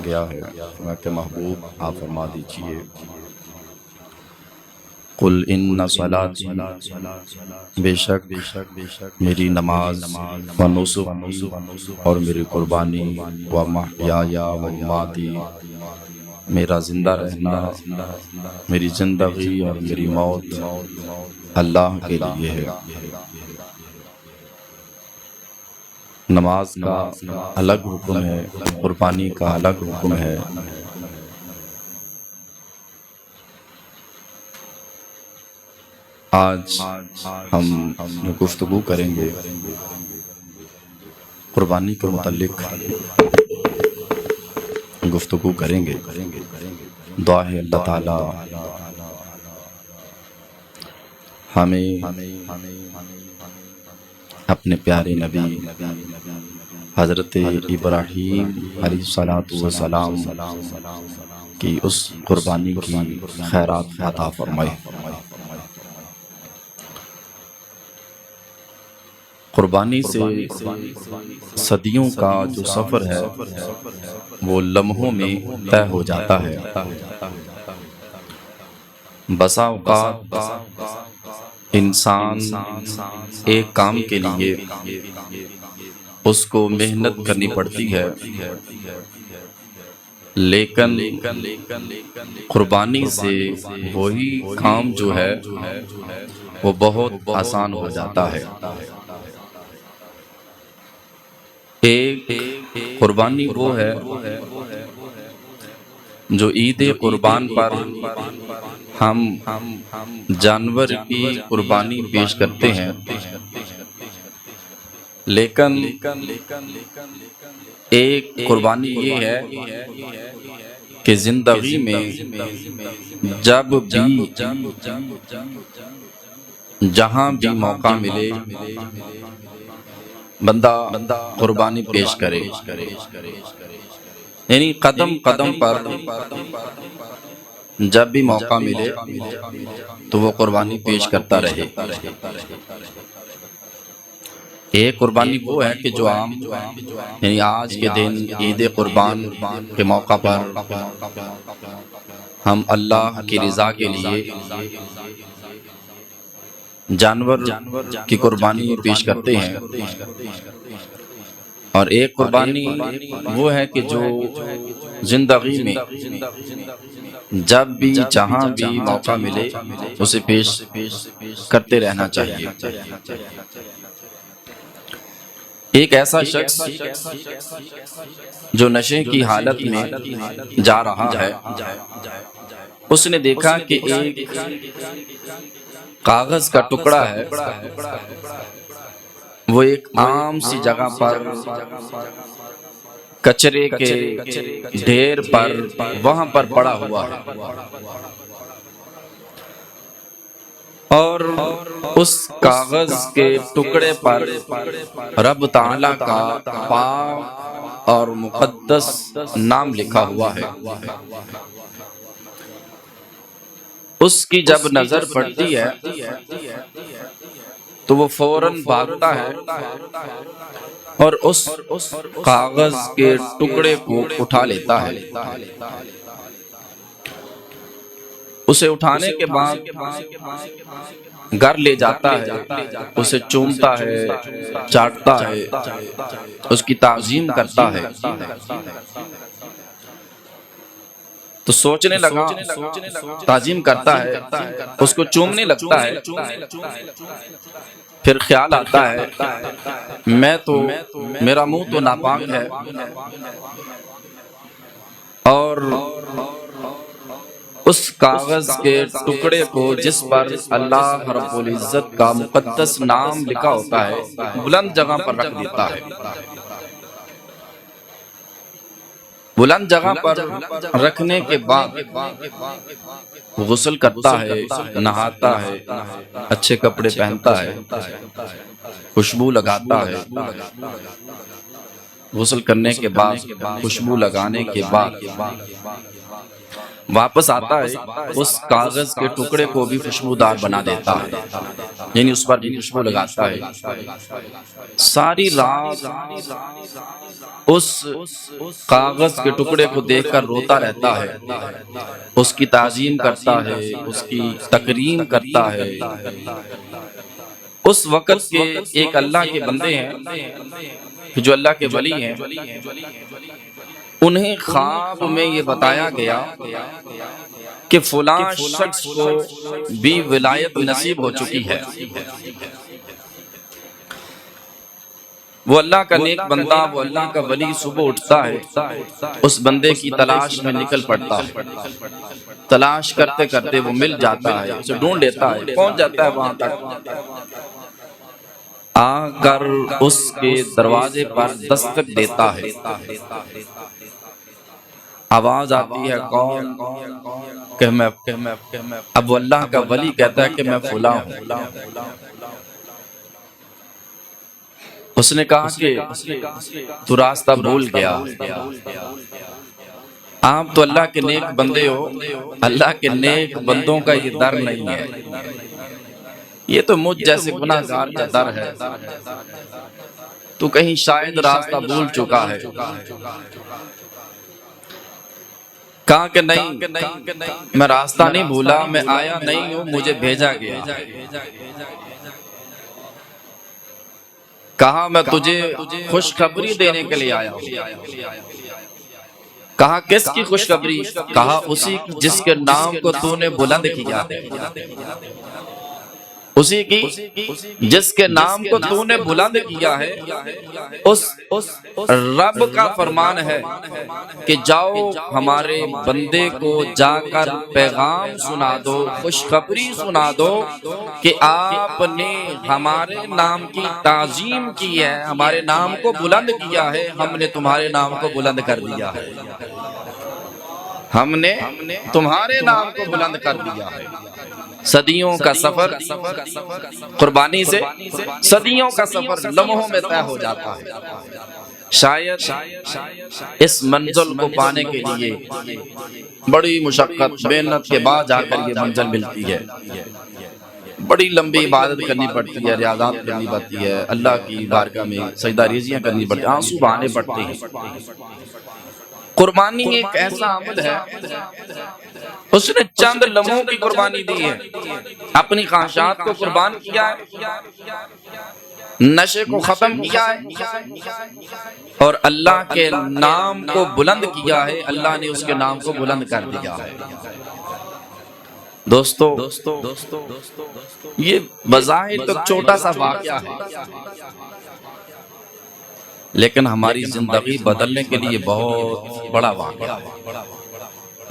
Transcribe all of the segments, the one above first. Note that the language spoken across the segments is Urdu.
گیا ہے، فرمایا کہ محبوب آپ فرما دیجئے قل ان صلاتی، بے شک میری نماز و نسکی اور میری قربانی و محیای و مماتی، میرا زندہ رہنا، میری زندگی اور میری موت اللہ کے لیے ہے۔ نماز کا الگ حکم ہے، قربانی کا الگ حکم ہے۔ آج ہم گفتگو کریں گے قربانی کے متعلق، گفتگو کریں گے۔ دعا ہے اللہ تعالی ہمیں اپنے پیارے نبی حضرت ابراہیم علیہ السلام کی اس قربانی کی خیرات عطا فرمائے۔ قربانی سے صدیوں کا جو سفر ہے وہ لمحوں میں طے ہو جاتا ہے۔ بسا اوقات انسان ایک کام کے لیے اس کو محنت کرنی پڑتی ہے، لیکن قربانی سے وہی کام جو ہے وہ بہت آسان ہو جاتا ہے۔ ایک قربانی وہ ہے جو عید قربان پر ہم جانور کی قربانی پیش کرتے ہیں، لیکن ایک قربانی یہ ہے کہ زندگی میں جب بھی جہاں بھی موقع ملے بندہ قربانی پیش کرے، یعنی قدم قدم پر جب بھی موقع ملے تو وہ قربانی پیش کرتا رہے۔ ایک قربانی وہ ہے کہ جو عام، یعنی آج کے دن عید قربان کے موقع پر ہم اللہ کی رضا کے لیے جانور کی قربانی پیش کرتے ہیں، اور ایک قربانی وہ ہے کہ جو زندگی میں جب بھی جہاں بھی موقع ملے اسے پیش کرتے رہنا چاہیے۔ ایک ایسا شخص جو نشے کی حالت میں جا رہا ہے، اس نے دیکھا کہ ایک کاغذ کا ٹکڑا ہے، وہ ایک عام سی جگہ پر کچرے کے ڈھیر پر وہاں پر پڑا ہوا ہے، اور اس کاغذ کے ٹکڑے پر رب تعالی کا پاک اور مقدس نام لکھا ہوا ہے۔ اس کی جب نظر پڑتی ہے تو وہ فوراً بھاگتا ہے اور اس کاغذ کے ٹکڑے کو اٹھا لیتا ہے۔ اسے اٹھانے کے بعد گھر لے جاتا ہے، اسے چومتا ہے، چاٹتا ہے، اس کی تعظیم کرتا ہے۔ تو سوچنے لگا، تعظیم کرتا ہے، اس کو چومنے لگتا ہے، پھر خیال آتا ہے میرا منہ تو ناپاک ہے، اور اس کاغذ کے ٹکڑے کو جس پر اللہ رب العزت کا مقدس نام لکھا ہوتا ہے بلند جگہ پر رکھ دیتا ہے۔ بلند جگہ پر رکھنے کے بعد غسل کرتا ہے، نہاتا ہے، اچھے کپڑے پہنتا ہے، خوشبو لگاتا ہے۔ غسل کرنے کے بعد، خوشبو لگانے کے بعد واپس آتا ہے اس کاغذ کے ٹکڑے کو بھی خوشبودار بنا دیتا ہے، یعنی اس پر بھی خوشبو لگاتا ہے۔ ساری رات اس کاغذ کے ٹکڑے کو دیکھ کر روتا رہتا ہے، اس کی تعظیم کرتا ہے، اس کی تکریم کرتا ہے۔ اس وقت کے ایک اللہ کے بندے ہیں جو اللہ کے ولی ہیں، انہیں خواب میں یہ بتایا گیا کہ فلاں شخص کو بھی ولایت نصیب ہو چکی ہے۔ وہ اللہ کا نیک بندہ، وہ اللہ کا ولی صبح اٹھتا ہے، اس بندے کی تلاش میں نکل پڑتا ہے، تلاش کرتے کرتے وہ مل جاتا ہے، اسے ڈھونڈ لیتا ہے، پہنچ جاتا ہے وہاں تک، آ کر اس کے دروازے پر دستک دیتا ہے۔ آواز آتی ہے، کون؟ کہ میں۔ اب وہ اللہ کا ولی کہتا ہے کہ میں فلاں ہوں۔ اس نے کہا کہ تو راستہ بھول گیا، آپ تو اللہ کے نیک بندے ہو، اللہ کے نیک بندوں کا یہ در نہیں ہے، یہ تو مجھ جیسے گناہگار کا در ہے، تو کہیں شاید راستہ بھول چکا ہے۔ کہا کہ نہیں، میں راستہ نہیں بھولا، میں آیا نہیں ہوں، مجھے بھیجا گیا۔ کہا میں تجھے خوشخبری دینے کے لیے آیا ہوں۔ کہا کس کی خوشخبری؟ کہا اسی جس کے نام کو تو نے بلند کیا، اسی کی جس کے نام کو تو نے بلند کیا ہے، اس رب کا فرمان ہے کہ جاؤ ہمارے بندے کو جا کر پیغام سنا دو، خوشخبری سنا دو کہ آپ نے ہمارے نام کی تعظیم کی ہے، ہمارے نام کو بلند کیا ہے، ہم نے تمہارے نام کو بلند کر دیا ہے، ہم نے تمہارے نام کو بلند کر دیا ہے۔ صدیوں کا سفر قربانی سے، صدیوں کا سفر لمحوں میں طے ہو جاتا ہے۔ شاید اس منزل کو پانے کے لیے بڑی مشقت محنت کے بعد جا کر یہ منزل ملتی ہے، بڑی لمبی عبادت کرنی پڑتی ہے، ریاضات کرنی پڑتی ہے، اللہ کی بارگاہ میں سجدہ ریزیاں کرنی پڑتی ہیں، آنسو بہانے پڑتے ہیں۔ قربانی ایک ایسا عمل ہے، اس نے چند لمحوں کی قربانی دی ہے، اپنی خواہشات کو قربان کیا ہے، نشے کو ختم کیا ہے، اور اللہ کے نام کو بلند کیا ہے، اللہ نے اس کے نام کو بلند کر دیا ہے۔ دوستو، یہ بظاہر تو چھوٹا سا واقعہ ہے، لیکن ہماری زندگی بدلنے کے لیے بہت بڑا واقعہ ہے،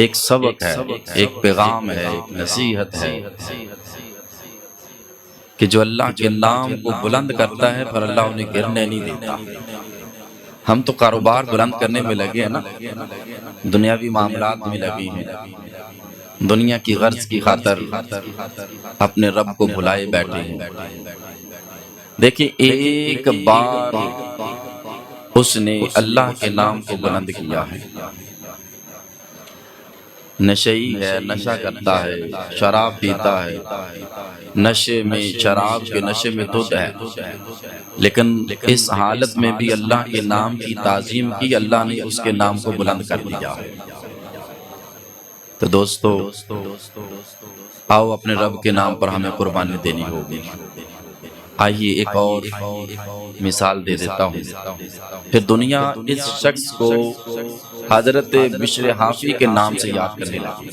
ایک سبق ہے، ایک پیغام ہے، ایک نصیحت ہے کہ جو اللہ کے نام کو بلند کرتا ہے پر اللہ انہیں گرنے نہیں دیتا۔ ہم تو کاروبار بلند کرنے میں لگے ہیں نا، دنیاوی معاملات میں لگے ہیں، دنیا کی غرض کی خاطر اپنے رب کو بھلائے بیٹھے ہیں۔ دیکھیں ایک بار اس نے اللہ کے نام کو بلند کیا ہے، نشئی ہے، نشہ کرتا ہے، شراب پیتا ہے، نشے میں، شراب کے نشے میں دھت ہے، لیکن اس حالت میں بھی اللہ کے نام کی تعظیم کی، اللہ نے اس کے نام کو بلند کر دیا ہے۔ تو دوستو، آؤ اپنے رب کے نام پر ہمیں قربانی دینی ہوگی۔ آئیے ایک اور مثال دے دیتا ہوں، پھر دنیا اس شخص کو حضرت بشر حافی کے نام سے یاد کرنے لگی۔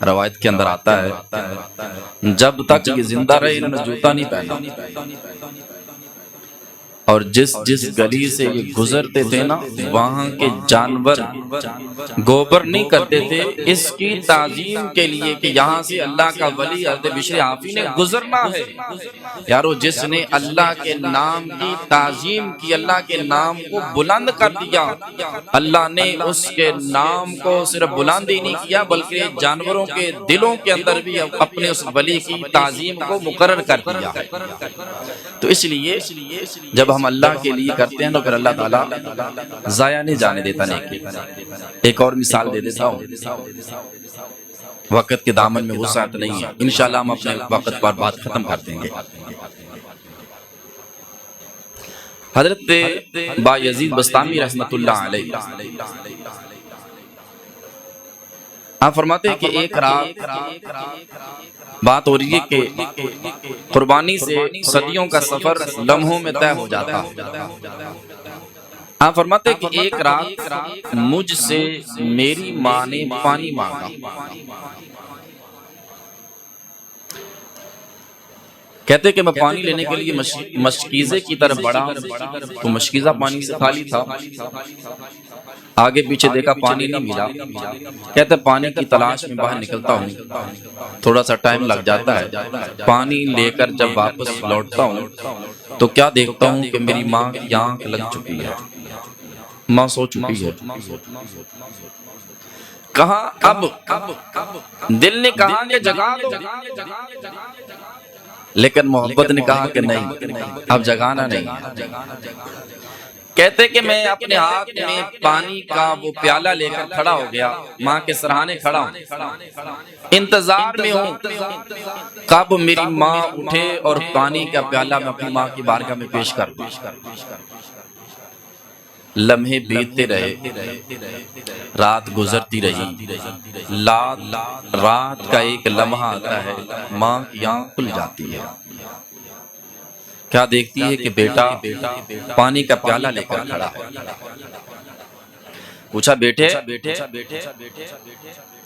روایت کے اندر آتا ہے جب تک یہ زندہ رہے انہوں نے جوتا نہیں پہنا، اور جس گلی سے یہ گزرتے تھے نا وہاں کے جانور گوبر نہیں کرتے تھے، اس کی تعظیم کے لیے کہ یہاں سے اللہ کا ولی حضرت بشر حافی نے گزرنا ہے۔ یارو، جس نے اللہ کے نام کی تعظیم کی، اللہ کے نام کو بلند کر دیا، اللہ نے اس کے نام کو صرف بلند ہی نہیں کیا بلکہ جانوروں کے دلوں کے اندر بھی اپنے اس ولی کی تعظیم کو مقرر کر دیا ہے۔ تو اس لیے جب جب ہم اللہ کے لیے کرتے ہیں تو پھر اللہ تعالیٰ ضائع نہیں جانے دیتا نیکی۔ ایک اور مثال دے دیتا ہوں، وقت کے دامن میں وسعت نہیں ہے، انشاءاللہ ہم اپنے وقت پر بات ختم کر دیں گے۔ حضرت بایزید بستامی رحمۃ اللہ علیہ آپ فرماتے ہیں کہ ایک رات بات ہو رہی ہے کہ قربانی سے صدیوں کا سفر لمحوں میں طے ہو جاتا۔ آپ فرماتے ہیں کہ ایک رات مجھ سے میری ماں نے پانی مانگا۔ کہتے کہ میں پانی لینے کے لیے مشکیزے کی طرف بڑھا تو مشکیزہ پانی سے خالی تھا، آگے پیچھے دیکھا پانی نہیں ملا۔ کہتے پانی کی تلاش میں باہر نکلتا ہوں، تھوڑا سا ٹائم لگ جاتا ہے، پانی لے کر جب واپس لوٹتا ہوں تو کیا دیکھتا ہوں کہ میری ماں کی آنکھ لگ چکی ہے، ماں سو چکی ہے۔ کہاں اب دل نے کہا کہ جگا دو، لیکن محبت نے کہا کہ نہیں، اب جگانا نہیں۔ کہتے کہ میں اپنے ہاتھ میں پانی کا وہ پیالہ لے کر کھڑا ہو گیا، ماں کے سرہانے کھڑا ہوں، انتظار میں ہوں کب میری ماں اٹھے اور پانی کا پیالہ میں اپنی ماں کی بارگاہ میں پیش کر دوں۔ لمحے بیتتے رہے، رات گزرتی رہی، رات کا ایک لمحہ آتا ہے، ماں کی آنکھ کھل جاتی ہے۔ کیا دیکھتی ہے کہ بیٹا پانی کا پیالہ لے کر کھڑا ہے۔ پوچھا بیٹے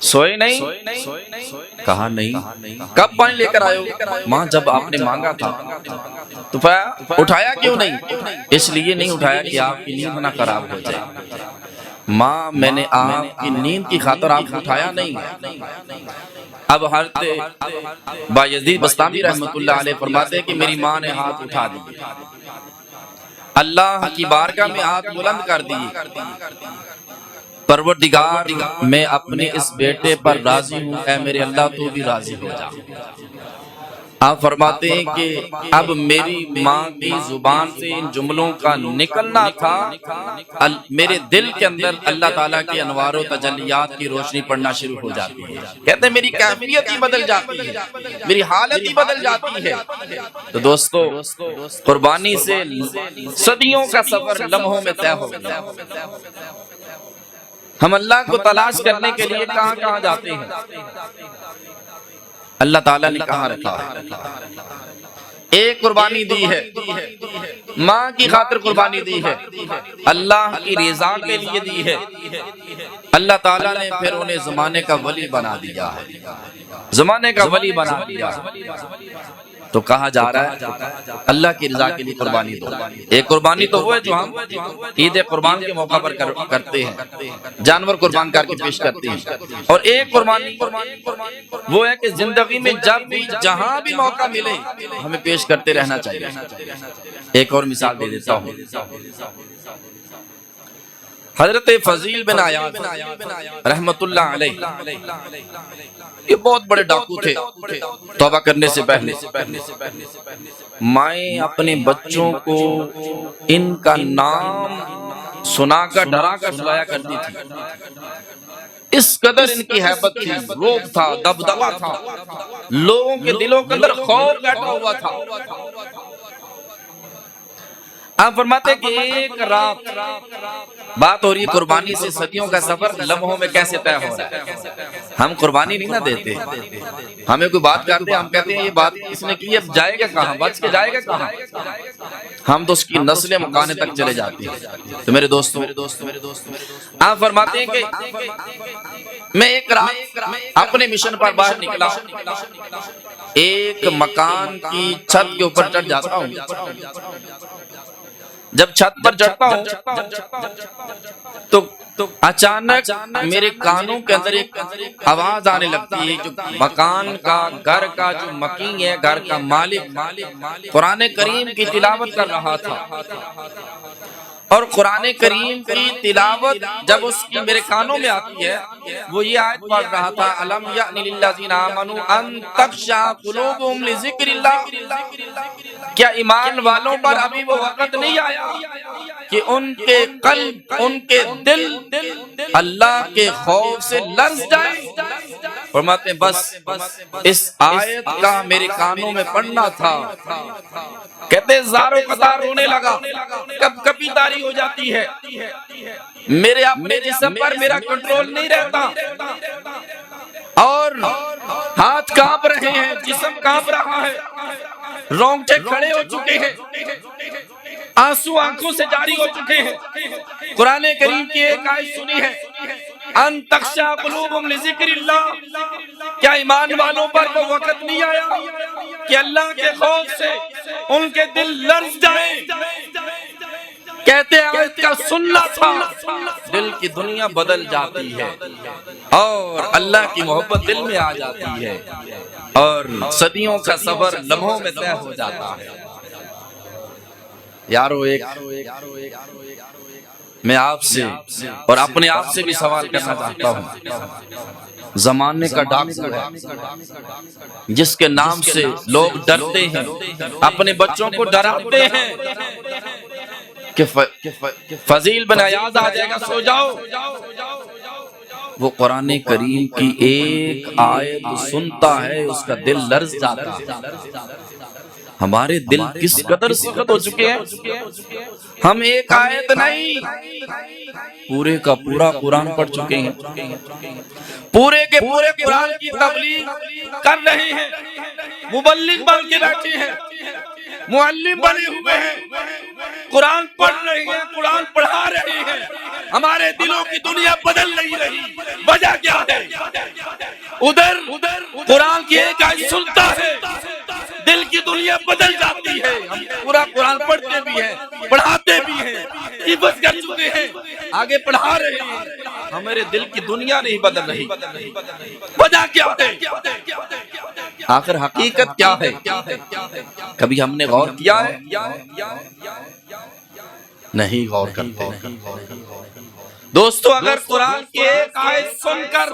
سوئے نہیں؟ کہا نہیں۔ کب پانی لے کر آئے ہو؟ ماں جب آپ نے مانگا تھا۔ تو اٹھایا کیوں نہیں؟ اس لیے نہیں اٹھایا کہ آپ کی نیند نہ خراب ہو جائے۔ ماں میں نے آپ کی نیند کی خاطر آپ کو اٹھایا نہیں۔ اب حضرت بایزید بستامی رحمۃ اللہ علیہ فرماتے ہیں کہ میری ماں نے ہاتھ اٹھا دیے، اللہ کی بارگاہ میں ہاتھ بلند کر دیے، پروردگار میں اپنے اس بیٹے پر راضی ہوں، اے میرے اللہ تو بھی راضی ہو جا۔ آپ فرماتے ہیں کہ اب میری ماں کی زبان سے ان جملوں کا نکلنا تھا، میرے دل کے اندر اللہ تعالیٰ کے انوار و تجلیات کی روشنی پڑنا شروع ہو جاتی ہے۔ کہتے ہیں میری کیفیت ہی بدل جاتی ہے، میری حالت ہی بدل جاتی ہے۔ تو دوستو قربانی سے صدیوں کا سفر لمحوں میں طے ہو گیا۔ ہم اللہ کو تلاش کرنے کے لیے کہاں کہاں جاتے ہیں؟ اللہ تعالیٰ نے کہاں رکھا ہے؟ ایک قربانی دی ہے، ماں کی خاطر قربانی دی ہے، اللہ کی رضا کے لیے دی ہے۔ اللہ تعالیٰ نے پھر انہیں زمانے کا ولی بنا دیا ہے، زمانے کا ولی بنا دیا ہے۔ تو کہا جا رہا ہے اللہ کی رضا کے لیے قربانی دو۔ ایک قربانی تو وہ ہے جو ہم عید قربان کے موقع پر کرتے ہیں، جانور قربان کر کے پیش کرتے ہیں، اور ایک قربانی وہ ہے کہ زندگی میں جب بھی جہاں بھی موقع ملے ہمیں پیش کرتے رہنا چاہیے۔ ایک اور مثال دے دیتا ہوں، حضرت فضیل بن عیاض رحمت اللہ علیہ یہ بہت بڑے ڈاکو تھے۔ توبہ کرنے سے پہلے مائیں اپنے بچوں کو ان کا نام سنا کر ڈرا کر سلایا کرتی تھی، اس قدر ان کی ہیبت تھی، روب تھا، دبدبا تھا، لوگوں کے دلوں کے اندر خوف بیٹھا ہوا تھا۔ آپ فرماتے ہیں کہ ایک رات بات ہو رہی ہے قربانی سے صدیوں کا سفر لمحوں میں کیسے طے ہو رہا ہے۔ ہم قربانی نہیں نہ دیتے، ہمیں کوئی بات کرتے ہیں، ہم کہتے ہیں یہ بات اس نے کی، اب جائے گا کہاں، بچ کے جائے گا کہاں، ہم تو اس کی نسلیں مکانے تک چلے جاتی ہیں۔ تو میرے دوستوں آپ فرماتے ہیں کہ میں ایک رات اپنے مشن پر باہر نکلا، ایک مکان کی چھت کے اوپر چڑھ جاتا ہوں۔ جب چھت پر چڑھتا ہوں تو اچانک میرے کانوں کے اندر ایک آواز آنے لگتی ہے، جو مکان کا گھر کا جو مکین ہے، گھر کا مالک قرآن کریم کی تلاوت کر رہا تھا۔ اور قرآن کریم کی تلاوت جب اس کی میرے کانوں میں آتی ہے، وہ یہ آیت پڑھ رہا تھا الم یأن للذین آمنوا ان تخشع قلوبہم لذکر اللہ، کیا ایمان والوں پر ابھی وہ وقت نہیں آیا کہ ان کے قلب، ان کے دل اللہ کے خوف سے لرز جائیں؟ فرماتے ہیں بس اس آیت کا میرے کانوں میں پڑھنا تھا، کہتے ہیں زاروں قطار رونے لگا، کب کبھی داری ہو جاتی ہے، میرے اپنے جسم پر میرا کنٹرول نہیں رہتا، اور ہاتھ کانپ رہے ہیں، جسم کانپ رہا ہے، رونگٹے کھڑے ہو چکے ہیں، آنسو آنکھوں سے جاری ہو چکے ہیں۔ قرآن کریم کی ایک آیت سنی ہے ان تخشع قلوبہم لذکر اللہ، کیا ایمان والوں پر وہ وقت نہیں آیا کہ اللہ کے خوف سے ان کے دل لرز جائیں؟ کہتے ہیں آیت کا سننا تھا، دل کی دنیا بدل جاتی ہے اور اللہ کی محبت دل میں آ جاتی ہے اور صدیوں کا سفر لمحوں میں طے ہو جاتا ہے۔ یارو ایک میں آپ سے اور اپنے آپ سے بھی سوال کرنا چاہتا ہوں، زمانے کا ڈاکو ہے جس کے نام سے لوگ ڈرتے ہیں، اپنے بچوں کو ڈراتے ہیں کہ فضیل بن عیاض آ جائے گا، سو جاؤ۔ وہ قرآن کریم کی ایک آیت سنتا ہے، اس کا دل لرز جاتا ہے۔ ہمارے دل کس قدر سخت ہو چکے ہیں، ہم ایک آیت نہیں پورے کا پورا قرآن پڑھ چکے ہیں، پورے کے پورے قرآن کی تبلیغ کر رہے ہیں، مبلغ بن کے بیٹھے ہیں، معلم بنے ہوئے ہیں، قرآن پڑھ رہے ہیں، قرآن پڑھا رہے ہیں، ہمارے دلوں کی دنیا بدل نہیں رہی۔ وجہ کیا ہے؟ ادھر قرآن کی ایک آیت سنتا ہے، دل کی دنیا بدل جاتی ہے، ہم پورا قرآن پڑھتے بھی ہیں، پڑھاتے بھی ہیں، حفظ کر چکے ہیں، آگے پڑھا رہے ہیں، ہمارے دل کی دنیا نہیں بدل رہی۔ وجہ کیا ہے؟ آخر حقیقت کیا ہے؟ کبھی ہم نے غور کیا ہے؟ نہیں غور کرتے۔ دوستو اگر قرآن کی ایک آیت سن کر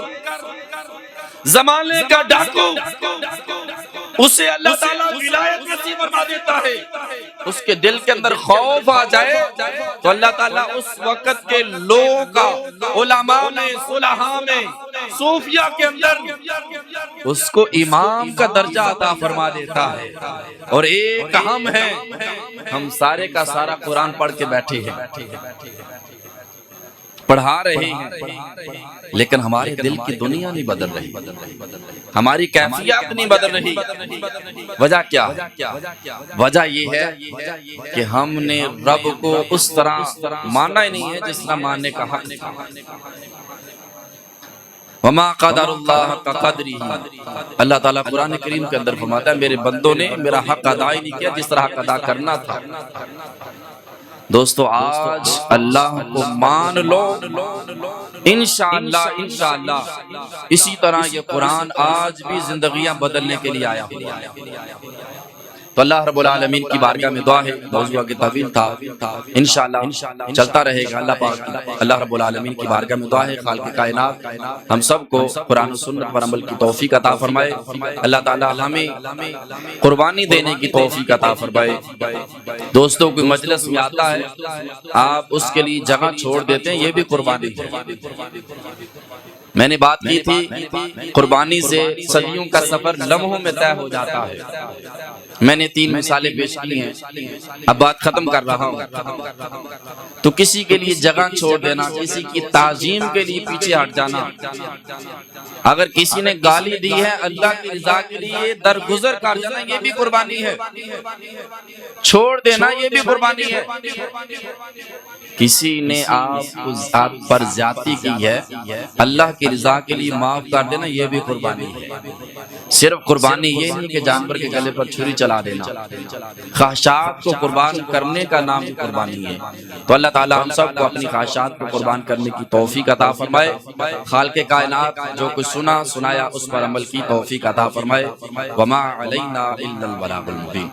زمانے کا ڈاکو اسے اللہ تعالیٰ ولایت نصیب فرما دیتا ہے، اس کے دل کے اندر خوف آ جائے تو اللہ تعالیٰ اس وقت کے لوگوں کا، علماء میں، صلحاء میں، صوفیہ کے اندر اس کو امام کا درجہ عطا فرما دیتا ہے۔ اور ایک ہم ہیں، ہم سارے کا سارا قرآن پڑھ کے بیٹھے ہیں، پڑھا رہے ہیں، لیکن ہمارے دل کی دنیا نہیں بدل رہی، ہماری کیفیت نہیں بدل رہی۔ وجہ کیا ہے؟ وجہ یہ ہے کہ ہم نے رب کو اس طرح مانا ہی نہیں ہے جس طرح ماننے کا حق تھا۔ وما قدر اللہ حق قدرہ، اللہ تعالیٰ قرآن کریم کے اندر فرماتا ہے میرے بندوں نے میرا حق ادا ہی نہیں کیا جس طرح حق ادا کرنا تھا۔ دوستو آج اللہ کو مان لو، انشاءاللہ اسی طرح یہ قرآن آج بھی زندگیاں بدلنے کے لیے آیا ہوا ہے۔ تو اللہ رب العالمین کی بارگاہ میں دعا ہے، موضوع کی طویل تھا، انشاءاللہ چلتا رہے گا۔ اللہ رب العالمین کی بارگاہ میں دعا ہے خالق کائنات ہم سب کو قرآن و سنت پر عمل کی توفیق عطا فرمائے، اللہ تعالی ہمیں قربانی دینے کی توفیق عطا فرمائے۔ دوستوں کوئی مجلس میں آتا ہے، آپ اس کے لیے جگہ چھوڑ دیتے ہیں، یہ بھی قربانی ہے۔ میں نے بات کی تھی قربانی سے صدیوں کا سفر لمحوں میں طے ہو جاتا ہے۔ میں نے 3 مثالیں پیش کی ہیں، اب بات ختم کر رہا ہوں۔ تو کسی کے لیے جگہ چھوڑ دینا، کسی کی تعظیم کے لیے پیچھے ہٹ جانا، اگر کسی نے گالی دی ہے اللہ کی رضا کے لیے درگزر کر جانا، یہ بھی قربانی ہے۔ چھوڑ دینا یہ بھی قربانی ہے۔ کسی نے آپ پر زیادتی کی ہے، اللہ کی رضا کے لیے معاف کر دینا، یہ بھی قربانی ہے۔ صرف قربانی یہ نہیں کہ جانور کے گلے پر چھری چلا دینا، خواہشات کو قربان کرنے کا نام قربانی ہے۔ تو اللہ تعالی ہم سب کو اپنی خواہشات کو قربان کرنے کی توفیق عطا فرمائے، خالق کائنات جو کچھ سنایا اس پر عمل کی توفیق عطا فرمائے۔ وما علینا الا البلاغ المبین۔